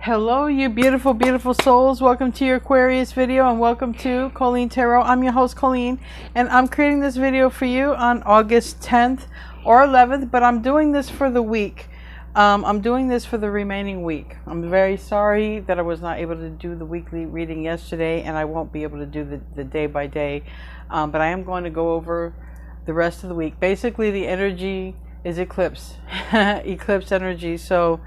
Hello, you beautiful, beautiful souls. Welcome to your Aquarius video and welcome to Colleen Tarot. I'm your host, Colleen, and I'm creating this video for you on August 10th or 11th, but I'm doing this for the week. I'm doing this for the remaining week. I'm very sorry that I was not able to do the weekly reading yesterday, and I won't be able to do the day by day, but I am going to go over the rest of the week. Basically, the energy is eclipse, eclipse energy. So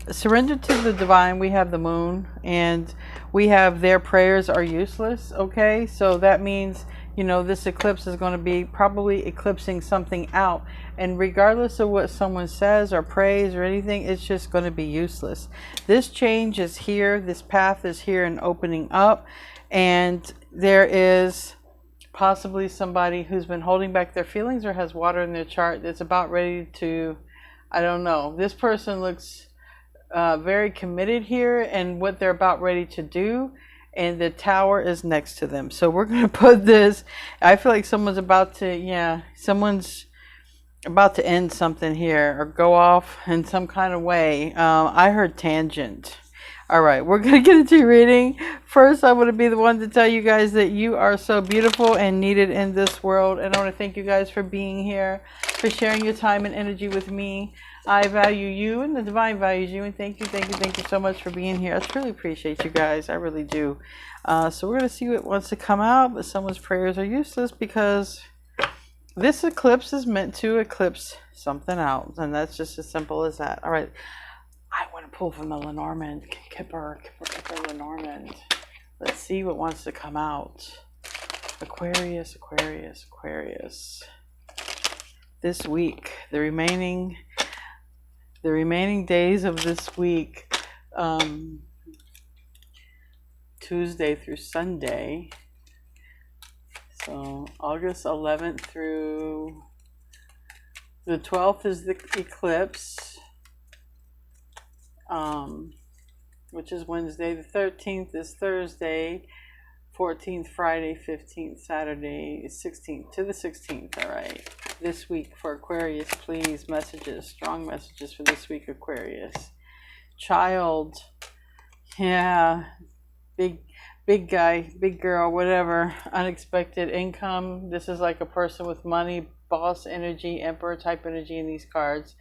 surrender to the divine. We have the moon, and we have their prayers are useless. Okay, so that means, you know, this eclipse is going to be probably eclipsing something out, and regardless of what someone says or prays or anything, it's just going to be useless. This change is here, this path is here and opening up, and there is possibly somebody who's been holding back their feelings or has water in their chart that's about ready to, I don't know, this person looks very committed here and what they're about ready to do, and the tower is next to them. So we're going to put this, I feel like someone's about to, someone's about to end something here or go off in some kind of way. I heard tangent. All right, we're going to get into your reading. First, I want to be the one to tell you guys that you are so beautiful and needed in this world. And I want to thank you guys for being here, for sharing your time and energy with me. I value you and the divine values you. And thank you so much for being here. I truly appreciate you guys. I really do. So we're going to see what wants to come out. But someone's prayers are useless because this eclipse is meant to eclipse something out. And that's just as simple as that. All right. I want to pull from the Lenormand, Kipper, Lenormand. Let's see what wants to come out. Aquarius, Aquarius, Aquarius. This week, the remaining days of this week, Tuesday through Sunday. So August 11th through the 12th is the eclipse. Which is Wednesday. The 13th is Thursday, 14th Friday, 15th Saturday, 16th to the 16th. All right, this week for Aquarius, please, messages, strong messages for this week, Aquarius. Child, yeah, big guy, big girl, whatever. Unexpected income. This is like a person with money, boss energy, emperor type energy in these cards.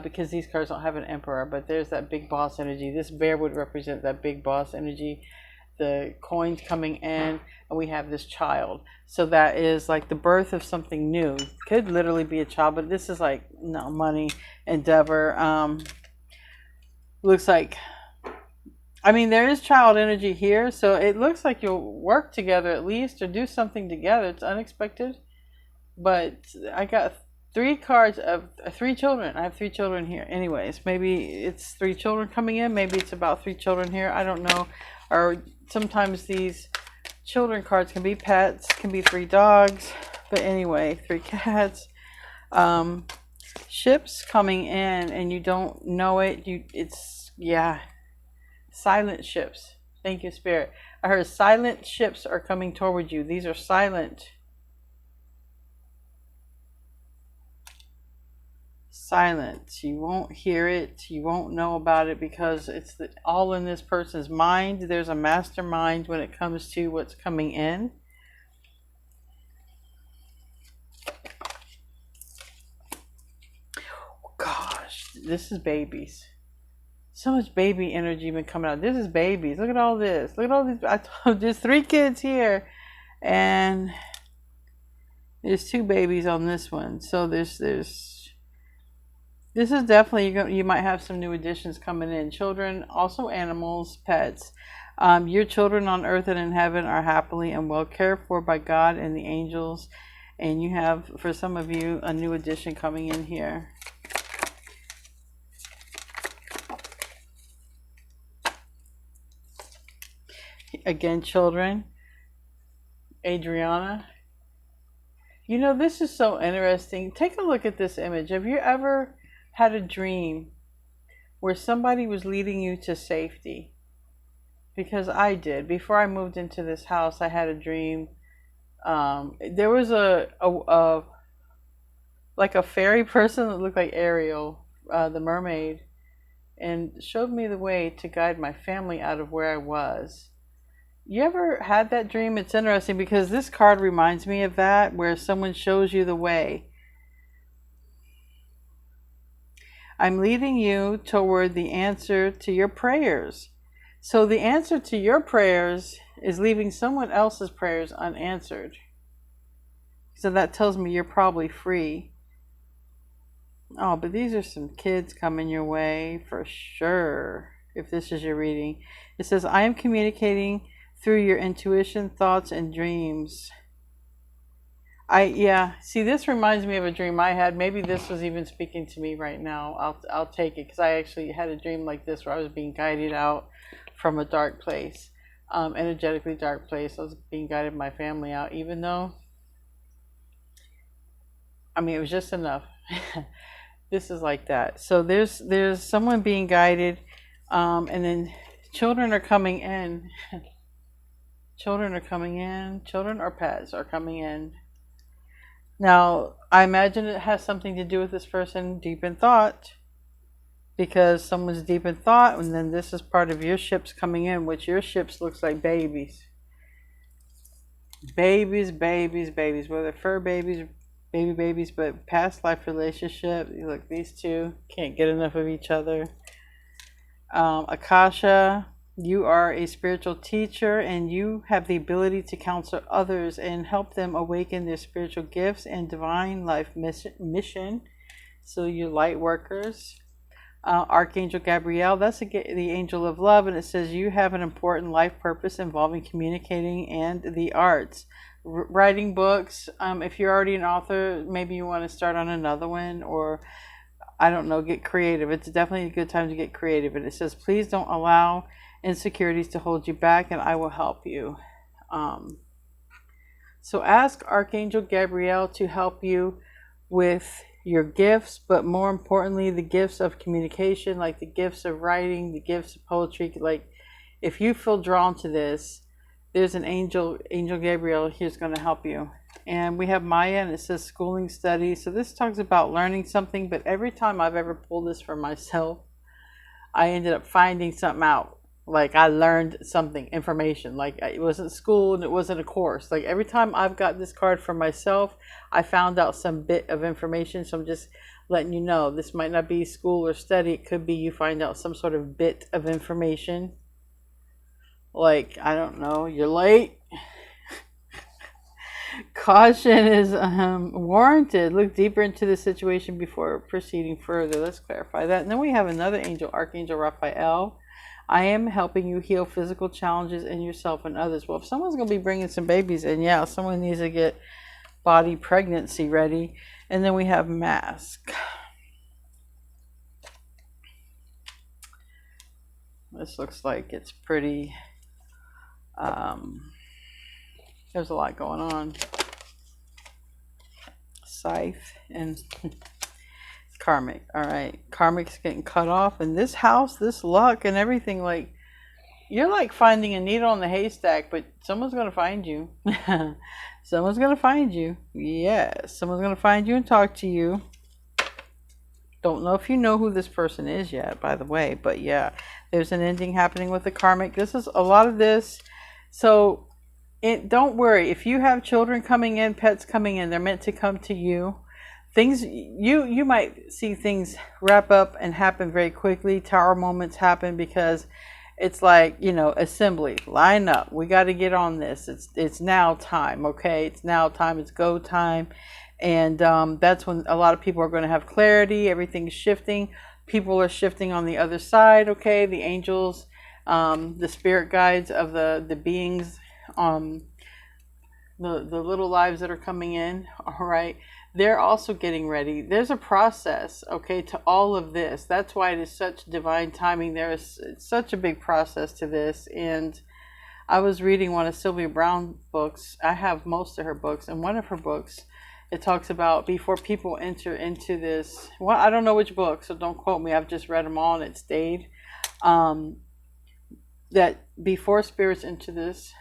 Because these cards don't have an emperor, but there's that big boss energy. This bear would represent that big boss energy. The coins coming in, and we have this child. So that is like the birth of something new. Could literally be a child, but this is like, no, money, endeavor. Looks like, I mean, there is child energy here, so it looks like you'll work together at least, or do something together. It's unexpected, but I got 3 cards of 3 children. I have 3 children here. Anyways, maybe it's 3 children coming in. Maybe it's about 3 children here. I don't know. Or sometimes these children cards can be pets, can be 3 dogs. But anyway, 3 cats. Ships coming in and you don't know it. It's silent ships. Thank you, Spirit. I heard silent ships are coming toward you. These are silent. Silence. You won't hear it, you won't know about it, because it's all in this person's mind. There's a mastermind when it comes to what's coming in. Gosh, this is babies. So much baby energy been coming out. This is babies. Look at all this. Look at all these. I told, there's 3 kids here, and there's 2 babies on this one. So this is definitely, you might have some new additions coming in. Children, also animals, pets. Your children on earth and in heaven are happily and well cared for by God and the angels. And you have, for some of you, a new addition coming in here. Again, children. Adriana. You know, this is so interesting. Take a look at this image. Have you ever had a dream where somebody was leading you to safety? Because I did. Before I moved into this house, I had a dream. There was like a fairy person that looked like Ariel, the mermaid, and showed me the way to guide my family out of where I was. You ever had that dream? It's interesting because this card reminds me of that, where someone shows you the way. I'm leading you toward the answer to your prayers. So the answer to your prayers is leaving someone else's prayers unanswered. So that tells me you're probably free. Oh, but these are some kids coming your way for sure, if this is your reading. It says, I am communicating through your intuition, thoughts, and dreams. See, this reminds me of a dream I had. Maybe this was even speaking to me right now. I'll take it, because I actually had a dream like this where I was being guided out from a dark place, energetically dark place. I was being guided my family out, even though, I mean, it was just enough. This is like that. So there's someone being guided, and then children are coming in. Children are coming in. Children or pets are coming in. Now, I imagine it has something to do with this person deep in thought, because someone's deep in thought, and then this is part of your ships coming in, which your ships looks like babies. Babies, babies, babies, whether fur babies, baby babies, but past life relationship. Look, these two can't get enough of each other. Akasha, you are a spiritual teacher, and you have the ability to counsel others and help them awaken their spiritual gifts and divine life mission. So you light workers. Archangel Gabriel, that's the angel of love, and it says you have an important life purpose involving communicating and the arts. Writing books. If you're already an author, maybe you want to start on another one, or I don't know, get creative. It's definitely a good time to get creative. And it says, please don't allow insecurities to hold you back, and I will help you. So ask Archangel Gabriel to help you with your gifts, but more importantly, the gifts of communication, like the gifts of writing, the gifts of poetry. Like, if you feel drawn to this, there's an angel Gabriel here's going to help you. And we have Maya, and it says schooling studies. So this talks about learning something, but every time I've ever pulled this for myself, I ended up finding something out. Like, I learned something, information. Like, it wasn't school and it wasn't a course. Like, every time I've got this card for myself, I found out some bit of information. So I'm just letting you know, this might not be school or study. It could be you find out some sort of bit of information. Like, I don't know, you're late. Caution is warranted. Look deeper into the situation before proceeding further. Let's clarify that. And then we have another angel, Archangel Raphael. I am helping you heal physical challenges in yourself and others. Well, if someone's going to be bringing some babies in, yeah, someone needs to get body pregnancy ready. And then we have Mask. This looks like it's pretty... there's a lot going on. Scythe and Karmic. All right, Karmic's getting cut off, and this house, this luck and everything, like, you're like finding a needle in the haystack, but someone's gonna find you. Someone's gonna find you. Yes, someone's gonna find you and talk to you. Don't know if you know who this person is yet, by the way, but yeah, there's an ending happening with the Karmic. This is a lot of this. So don't worry, if you have children coming in, pets coming in, they're meant to come to you. Things, you might see things wrap up and happen very quickly. Tower moments happen because it's like, you know, assembly, line up. We got to get on this. It's now time, okay? It's now time. It's go time. And that's when a lot of people are going to have clarity. Everything's shifting. People are shifting on the other side, okay? The angels, the spirit guides of the beings, the little lives that are coming in, all right? They're also getting ready. There's a process, okay, to all of this. That's why it is such divine timing. It's such a big process to this. And I was reading one of Sylvia Browne's books. I have most of her books. And one of her books, it talks about before people enter into this. Well, I don't know which book, so don't quote me. I've just read them all and it stayed. That before spirits enter this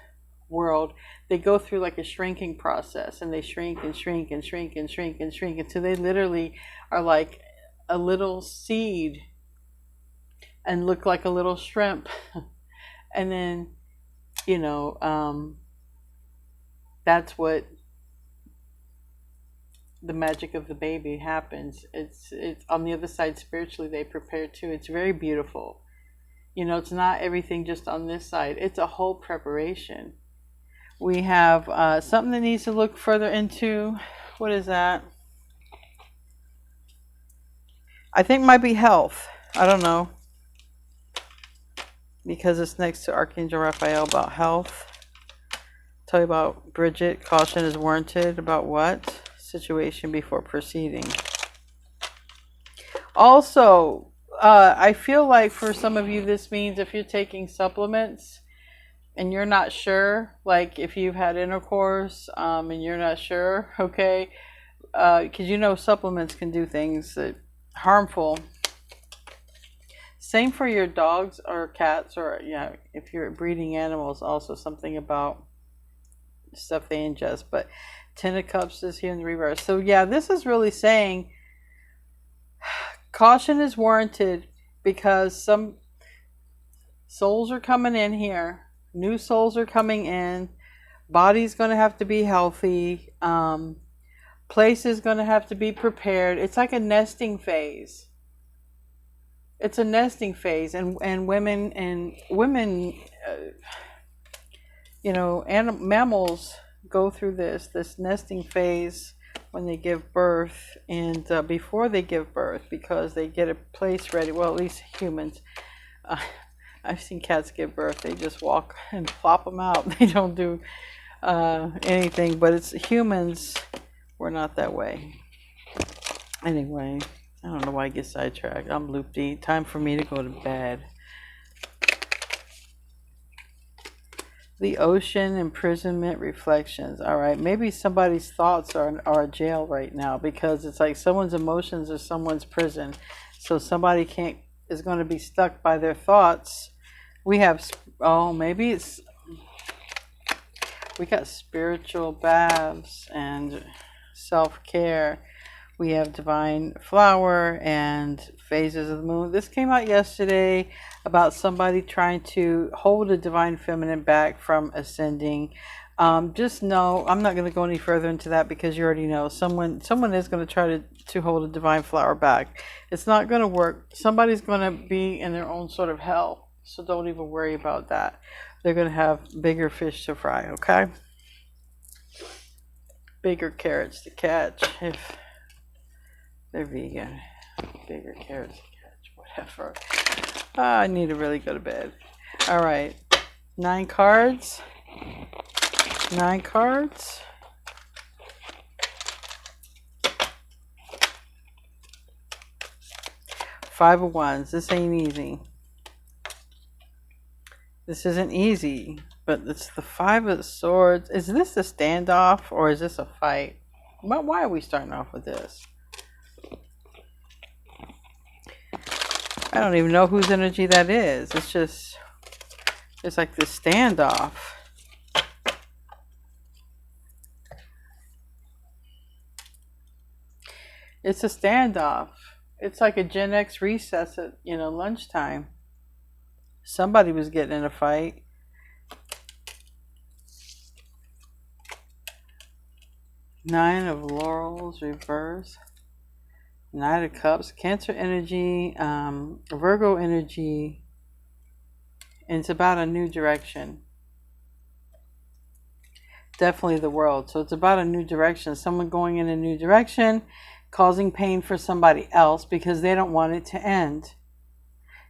world, they go through like a shrinking process, and they shrink and shrink and shrink and shrink and shrink until they literally are like a little seed and look like a little shrimp. And then, you know, that's what the magic of the baby happens. It's on the other side spiritually they prepare too. It's very beautiful. You know, it's not everything just on this side. It's a whole preparation. We have something that needs to look further into. What is that? I think might be health. I don't know. Because it's next to Archangel Raphael about health. Tell you about Bridget. Caution is warranted. About what? Situation before proceeding. Also, I feel like for some of you this means if you're taking supplements and you're not sure, like if you've had intercourse and you're not sure, okay, because you know supplements can do things that harmful. Same for your dogs or cats, or yeah, if you're breeding animals, also something about stuff they ingest. But Ten of Cups is here in the reverse. So yeah, this is really saying caution is warranted because some souls are coming in here. New souls are coming in. Body's going to have to be healthy. Place is going to have to be prepared. It's like a nesting phase. It's a nesting phase, and women you know, mammals go through this nesting phase when they give birth, and before they give birth, because they get a place ready. Well, at least humans. I've seen cats give birth. They just walk and plop them out. They don't do anything. But it's humans. We're not that way. Anyway, I don't know why I get sidetracked. I'm loopy. Time for me to go to bed. The Ocean, imprisonment, reflections. All right, maybe somebody's thoughts are a jail right now, because it's like someone's emotions are someone's prison. So somebody is going to be stuck by their thoughts. We have, maybe it's, we got spiritual baths and self-care. We have divine flower and phases of the moon. This came out yesterday about somebody trying to hold a divine feminine back from ascending. Just know, I'm not going to go any further into that because you already know someone is going to try to hold a divine flower back. It's not going to work. Somebody's going to be in their own sort of hell. So don't even worry about that. They're going to have bigger fish to fry, okay? Bigger carrots to catch if they're vegan. Bigger carrots to catch, whatever. I need to really go to bed. All right. 9 cards. 9 cards. Five of Wands. This ain't easy. This isn't easy, but it's the Five of Swords. Is this a standoff or is this a fight? Why are we starting off with this? I don't even know whose energy that is. It's like this standoff. It's a standoff. It's like a Gen X recess at, lunchtime. Somebody was getting in a fight. Nine of Laurels, reverse. Knight of Cups, Cancer energy, Virgo energy, and it's about a new direction. Definitely the World. So it's about a new direction. Someone going in a new direction, causing pain for somebody else because they don't want it to end.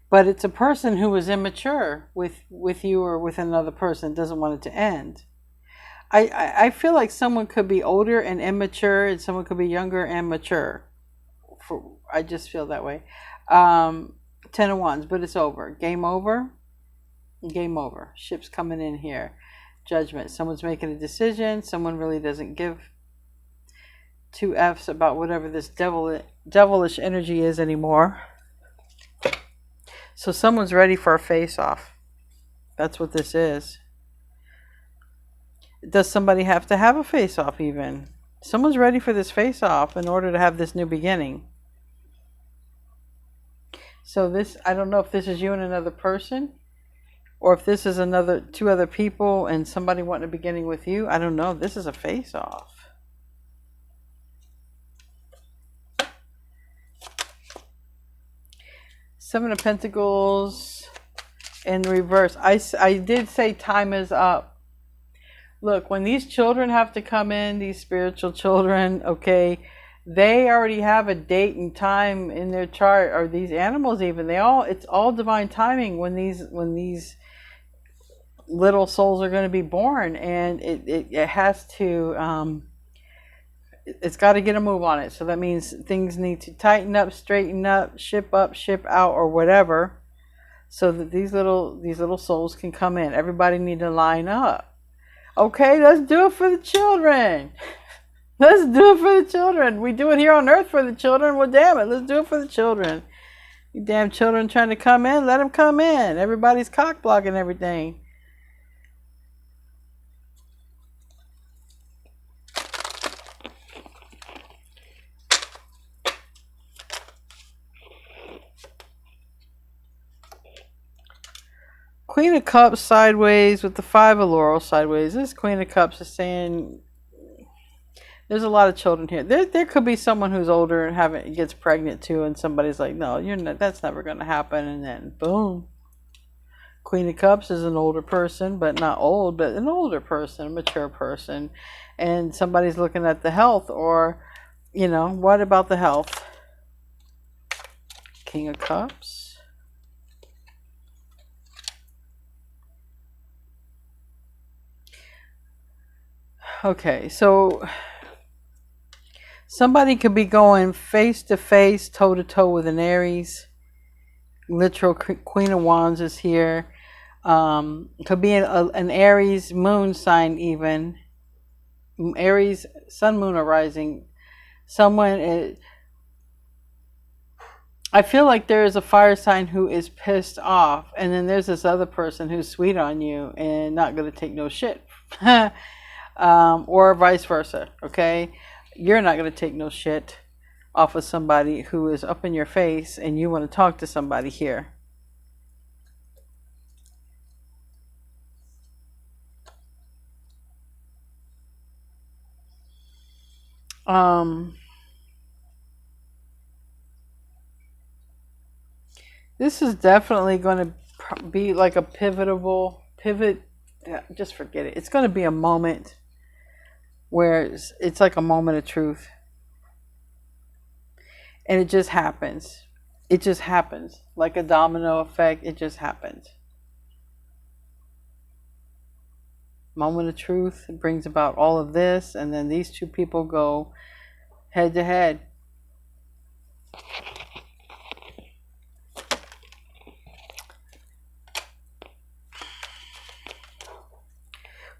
But it's a person who is immature with you or with another person, doesn't want it to end. I feel like someone could be older and immature, and someone could be younger and mature. I just feel that way. 10 of Wands, but it's over. Game over. Game over. Ships coming in here. Judgment. Someone's making a decision. Someone really doesn't give two F's about whatever this devilish energy is anymore. So someone's ready for a face-off. That's what this is. Does somebody have to have a face-off even? Someone's ready for this face-off in order to have this new beginning. So this, I don't know if this is you and another person, or if this is two other people and somebody wanting a beginning with you. I don't know. This is a face-off. Seven of Pentacles in reverse. I did say time is up. Look, when these children have to come in, these spiritual children, okay, they already have a date and time in their chart, or these animals even. It's all divine timing when these little souls are going to be born, and it has to it's got to get a move on it. So that means things need to tighten up, straighten up, ship out, or whatever, so that these little souls can come in. Everybody need to line up. Okay, let's do it for the children. Let's do it for the children. We do it here on earth for the children. Well, damn it, let's do it for the children. You damn children trying to come in, let them come in. Everybody's cock blocking everything. Queen of Cups sideways with the Five of Laurels sideways. This Queen of Cups is saying there's a lot of children here. There could be someone who's older and gets pregnant too, and somebody's like, no, you're not, that's never going to happen. And then boom. Queen of Cups is an older person, but not old, but an older person, a mature person. And somebody's looking at the health, or, you know, what about the health? King of Cups. Okay, so somebody could be going face to face, toe to toe with an Aries. Literal Queen of Wands is here. Could be an Aries moon sign even. Aries, sun, moon, or rising. Someone I feel like there is a fire sign who is pissed off. And then there's this other person who's sweet on you and not going to take no shit. Or vice versa, okay? You're not going to take no shit off of somebody who is up in your face and you want to talk to somebody here. This is definitely going to be like a pivot. Just forget it. It's going to be a moment where it's like a moment of truth. And it just happens. It just happens. Like a domino effect, it just happens. Moment of truth brings about all of this, and then these two people go head to head.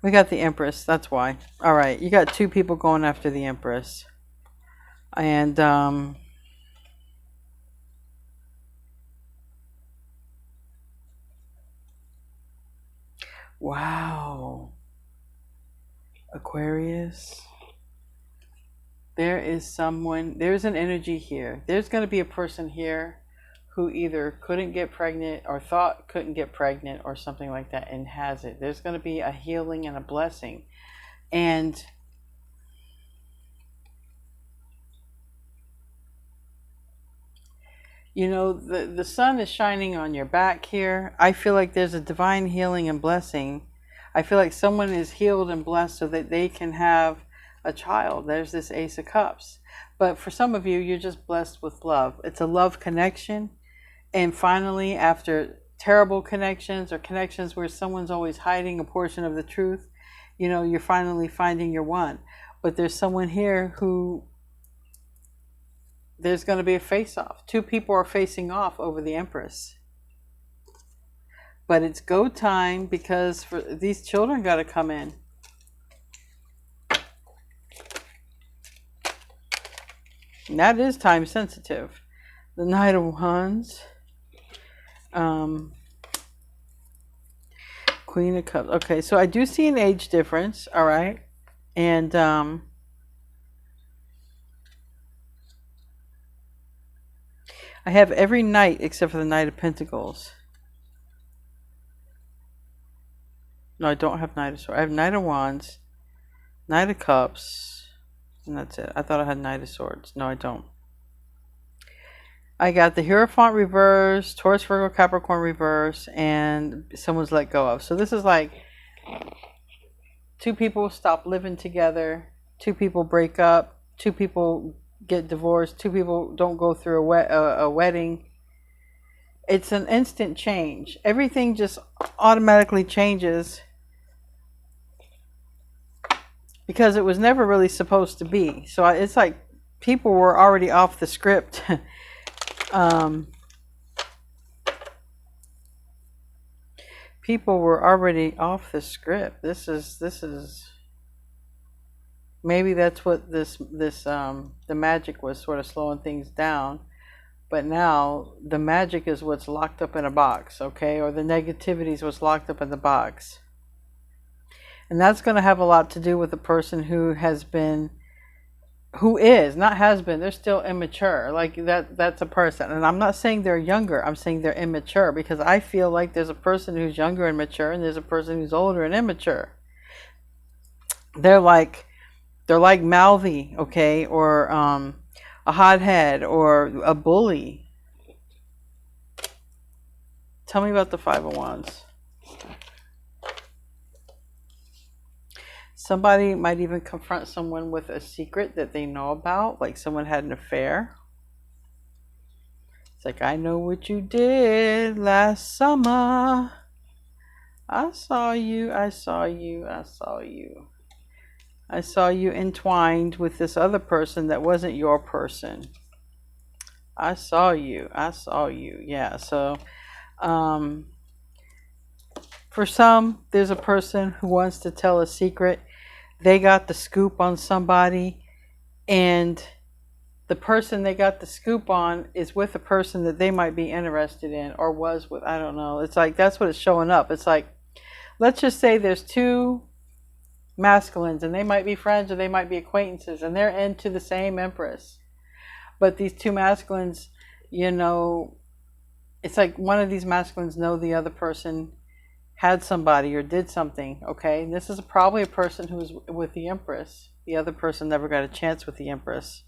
We got the Empress, that's why. All right, you got two people going after the Empress. And wow. Aquarius. There's an energy here. There's going to be a person here who either couldn't get pregnant or thought couldn't get pregnant or something like that and has it. There's going to be a healing and a blessing. And you know, the sun is shining on your back here. I feel like there's a divine healing and blessing. I feel like someone is healed and blessed so that they can have a child. There's this Ace of Cups. But for some of you, you're just blessed with love. It's a love connection. And finally, after terrible connections or connections where someone's always hiding a portion of the truth, you know, you're finally finding your one. But there's someone here who there's going to be a face-off. Two people are facing off over the Empress. But it's go time because for these children got to come in. And that is time sensitive. The Knight of Wands. Queen of Cups. Okay, so I do see an age difference. All right. And I have every knight except for the Knight of Pentacles. No, I don't have Knight of Swords. I have Knight of Wands, Knight of Cups, and that's it. I thought I had Knight of Swords. No, I don't. I got the Hierophant reverse, Taurus, Virgo, Capricorn reverse, and someone's let go of. So this is like two people stop living together, two people break up, two people get divorced, two people don't go through a wedding. It's an instant change. Everything just automatically changes because it was never really supposed to be. So it's like people were already off the script. People were already off the script. This is maybe that's what the magic was, sort of slowing things down. But now the magic is what's locked up in a box, okay? Or the negativity is what's locked up in the box. And that's going to have a lot to do with the person who is, not has been, they're still immature. Like that's a person. And I'm not saying they're younger, I'm saying they're immature, because I feel like there's a person who's younger and mature, and there's a person who's older and immature. They're like mouthy, okay? Or a hothead or a bully. Tell me about the Five of Wands. Somebody might even confront someone with a secret that they know about, like someone had an affair. It's like, I know what you did last summer. I saw you, I saw you, I saw you. I saw you entwined with this other person that wasn't your person. I saw you, I saw you. Yeah, so for some, there's a person who wants to tell a secret. They got the scoop on somebody, and the person they got the scoop on is with a person that they might be interested in, or was with. I don't know. It's like, that's what it's showing up. It's like, let's just say there's two masculines, and they might be friends or they might be acquaintances, and they're into the same Empress. But these two masculines, you know, it's like one of these masculines know the other person had somebody or did something, okay? And this is probably a person who was with the Empress. The other person never got a chance with the Empress.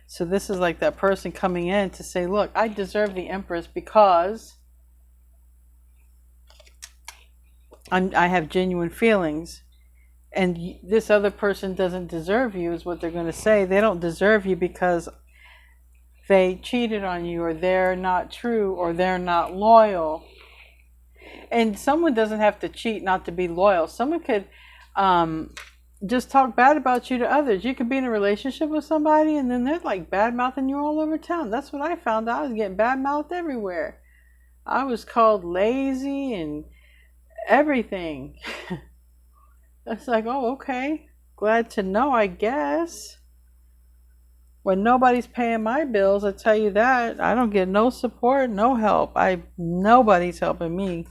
So this is like that person coming in to say, look, I deserve the Empress because I have genuine feelings. And this other person doesn't deserve you, is what they're going to say. They don't deserve you because they cheated on you, or they're not true, or they're not loyal. And someone doesn't have to cheat not to be loyal. Someone could just talk bad about you to others. You could be in a relationship with somebody, and then they're like bad-mouthing you all over town. That's what I found out. I was getting bad-mouthed everywhere. I was called lazy and everything. That's like, oh, okay. Glad to know, I guess. When nobody's paying my bills, I tell you that. I don't get no support, no help. Nobody's helping me.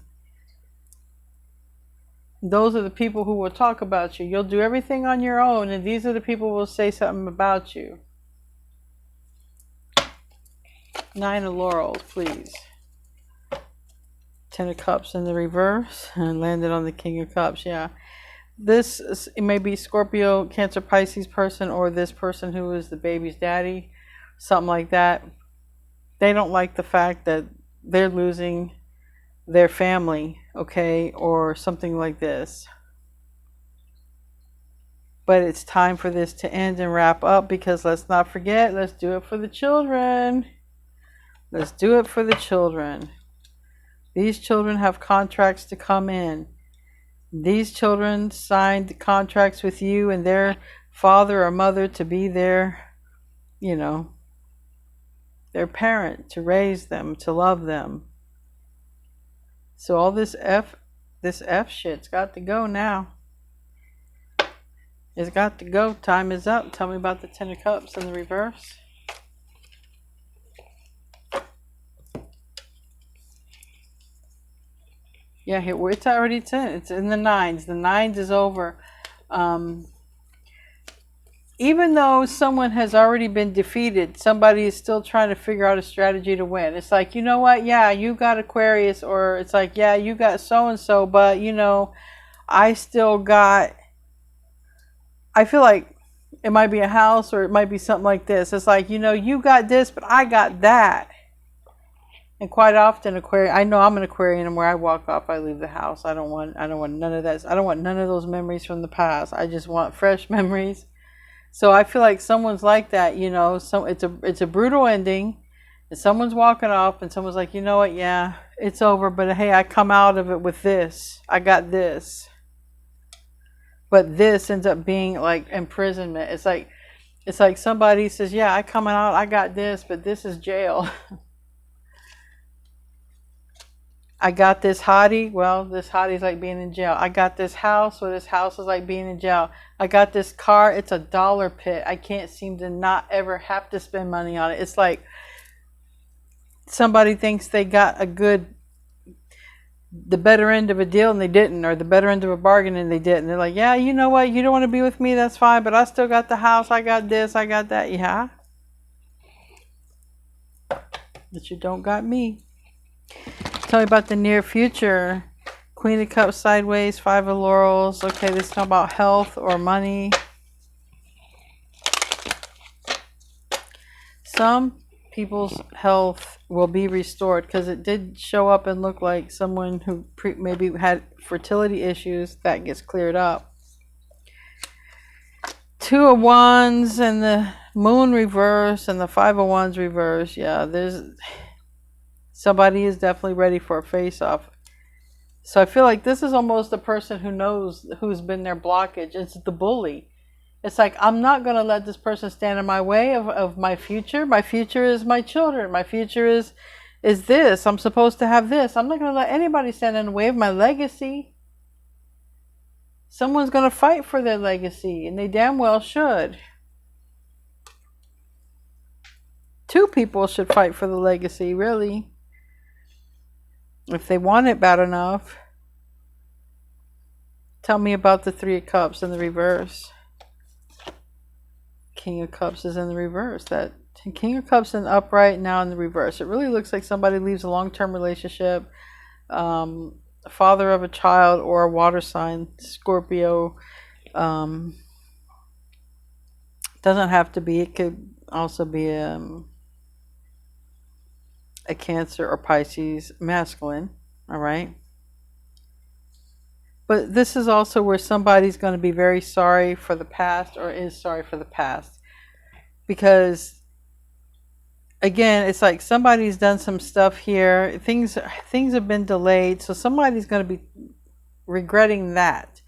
Those are the people who will talk about you. You'll do everything on your own, and these are the people who will say something about you. Nine of Laurels, please. Ten of Cups in the reverse, and landed on the King of Cups, yeah. It may be Scorpio, Cancer, Pisces person, or this person who is the baby's daddy, something like that. They don't like the fact that they're losing their family, okay, or something like this. But it's time for this to end and wrap up, because let's not forget, let's do it for the children. Let's do it for the children. These children have contracts to come in. These children signed contracts with you and their father or mother to be their, you know, their parent, to raise them, to love them. So all this F shit's got to go now. It's got to go. Time is up. Tell me about the Ten of Cups in the reverse. Yeah, it's already 10. It's in the nines. The nines is over. even though someone has already been defeated, somebody is still trying to figure out a strategy to win. It's like, you know what? Yeah, you got Aquarius, or it's like, yeah, you got so-and-so, but you know, I still got, I feel like it might be a house or it might be something like this. It's like, you know, you got this, but I got that. And quite often, Aquarius, I know I'm an Aquarian, and where I walk off, I leave the house. I don't want none of that. I don't want none of those memories from the past. I just want fresh memories. So I feel like someone's like that, you know. So it's a brutal ending, and someone's walking off, and someone's like, you know what? Yeah, it's over. But hey, I come out of it with this. I got this. But this ends up being like imprisonment. It's like somebody says, yeah, I come out. I got this, but this is jail. I got this hottie. Well, this hottie is like being in jail. I got this house. Well, this house is like being in jail. I got this car. It's a dollar pit. I can't seem to not ever have to spend money on it. It's like somebody thinks they got the better end of a deal and they didn't, or the better end of a bargain and they didn't. They're like, yeah, you know what? You don't want to be with me. That's fine. But I still got the house. I got this. I got that. Yeah. But you don't got me. Tell me about the near future. Queen of Cups sideways, Five of Laurels. Okay, this is talking about health or money. Some people's health will be restored, because it did show up and look like someone who maybe had fertility issues. That gets cleared up. Two of Wands and the Moon reverse and the Five of Wands reverse. Yeah, somebody is definitely ready for a face-off. So I feel like this is almost a person who knows who's been their blockage. It's the bully. It's like, I'm not going to let this person stand in my way of my future. My future is my children. My future is this. I'm supposed to have this. I'm not going to let anybody stand in the way of my legacy. Someone's going to fight for their legacy, and they damn well should. Two people should fight for the legacy, really. If they want it bad enough. Tell me about the Three of Cups in the reverse. King of Cups is in the reverse. That King of Cups in upright, now in the reverse. It really looks like somebody leaves a long-term relationship. Father of a child or a water sign, Scorpio. Doesn't have to be. It could also be a Cancer or Pisces masculine. All right. But this is also where somebody's going to be very sorry for the past, or is sorry for the past. Because, again, it's like somebody's done some stuff here. Things have been delayed. So somebody's going to be regretting that.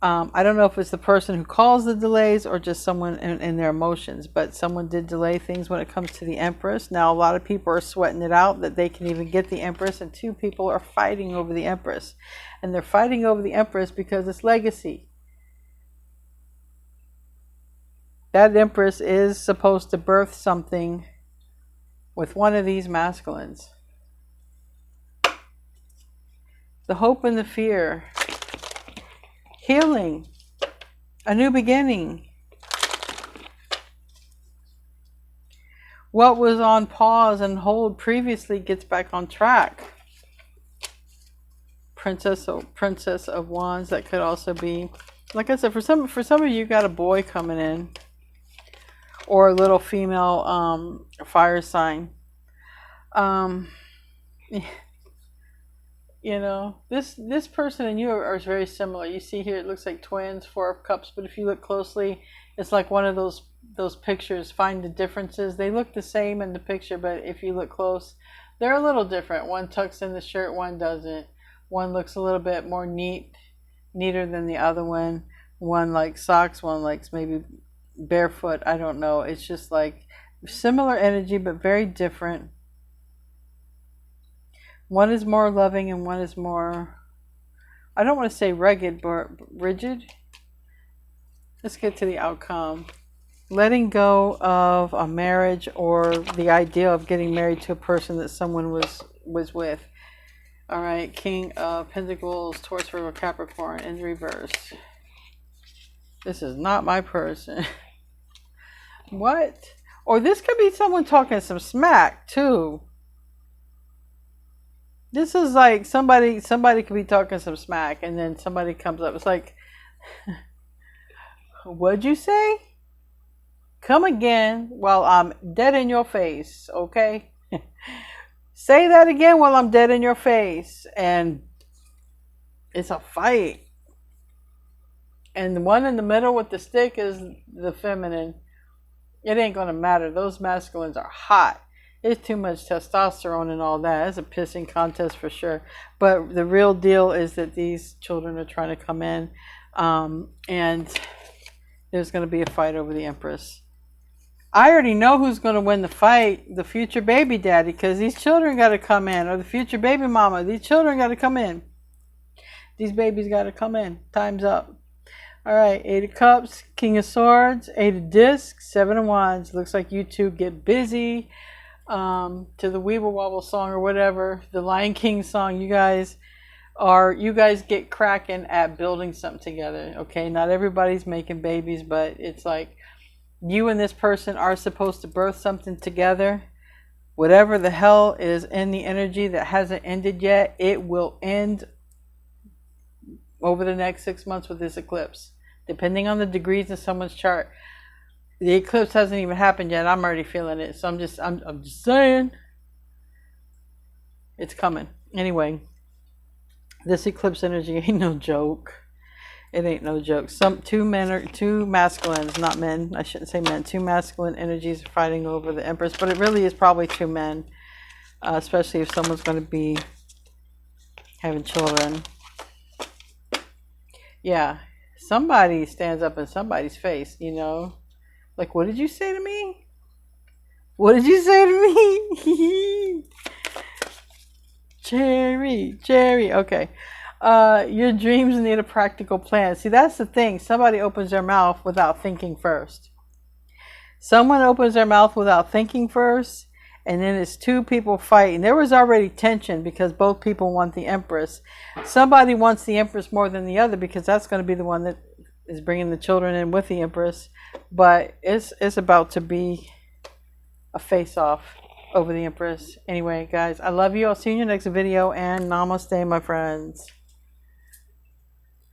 I don't know if it's the person who caused the delays or just someone in their emotions. But someone did delay things when it comes to the Empress. Now, a lot of people are sweating it out that they can even get the Empress. And two people are fighting over the Empress. And they're fighting over the Empress because it's legacy. That Empress is supposed to birth something with one of these masculines. The hope and the fear. Healing. A new beginning. What was on pause and hold previously gets back on track. Princess of Wands. That could also be, like I said, for some of you, got a boy coming in, or a little female fire sign. You know, this person and you are very similar. You see here, it looks like twins, Four of Cups, but if you look closely, it's like one of those pictures. Find the differences. They look the same in the picture, but if you look close, they're a little different. One tucks in the shirt, one doesn't. One looks a little bit more neater than the other one. One likes socks, one likes maybe barefoot. I don't know. It's just like similar energy, but very different. One is more loving and one is more, I don't want to say rugged, but rigid. Let's get to the outcome. Letting go of a marriage, or the idea of getting married to a person that someone was with. All right, King of Pentacles, Taurus, Virgo, Capricorn in reverse. This is not my person. What? Or this could be someone talking some smack too. This is like somebody could be talking some smack, and then somebody comes up. It's like, what'd you say? Come again while I'm dead in your face, okay? Say that again while I'm dead in your face. And it's a fight. And the one in the middle with the stick is the feminine. It ain't gonna matter. Those masculines are hot. It's too much testosterone and all that. It's a pissing contest for sure. But the real deal is that these children are trying to come in. And there's going to be a fight over the Empress. I already know who's going to win the fight. The future baby daddy. Because these children got to come in. Or the future baby mama. These children got to come in. These babies got to come in. Time's up. Alright, 8 of Cups, King of Swords, 8 of Discs, 7 of Wands. Looks like you two get busy. To the Weeble Wobble song or whatever, the Lion King song, you guys get cracking at building something together. Okay, not everybody's making babies, but it's like you and this person are supposed to birth something together. Whatever the hell is in the energy that hasn't ended yet, it will end over the next 6 months with this eclipse, depending on the degrees in someone's chart. The eclipse hasn't even happened yet. I'm already feeling it. So I'm just saying it's coming. Anyway, this eclipse energy ain't no joke. It ain't no joke. Two masculines, not men. I shouldn't say men. Two masculine energies are fighting over the Empress, but it really is probably two men, especially if someone's going to be having children. Yeah, somebody stands up in somebody's face, you know. Like, what did you say to me? What did you say to me? Cherry. Okay. Your dreams need a practical plan. See, that's the thing. Somebody opens their mouth without thinking first. Someone opens their mouth without thinking first, and then it's two people fighting. There was already tension because both people want the Empress. Somebody wants the Empress more than the other because that's going to be the one that is bringing the children in with the Empress. But it's about to be a face-off over the Empress. Anyway, guys, I love you. I'll see you in your next video, and namaste, my friends.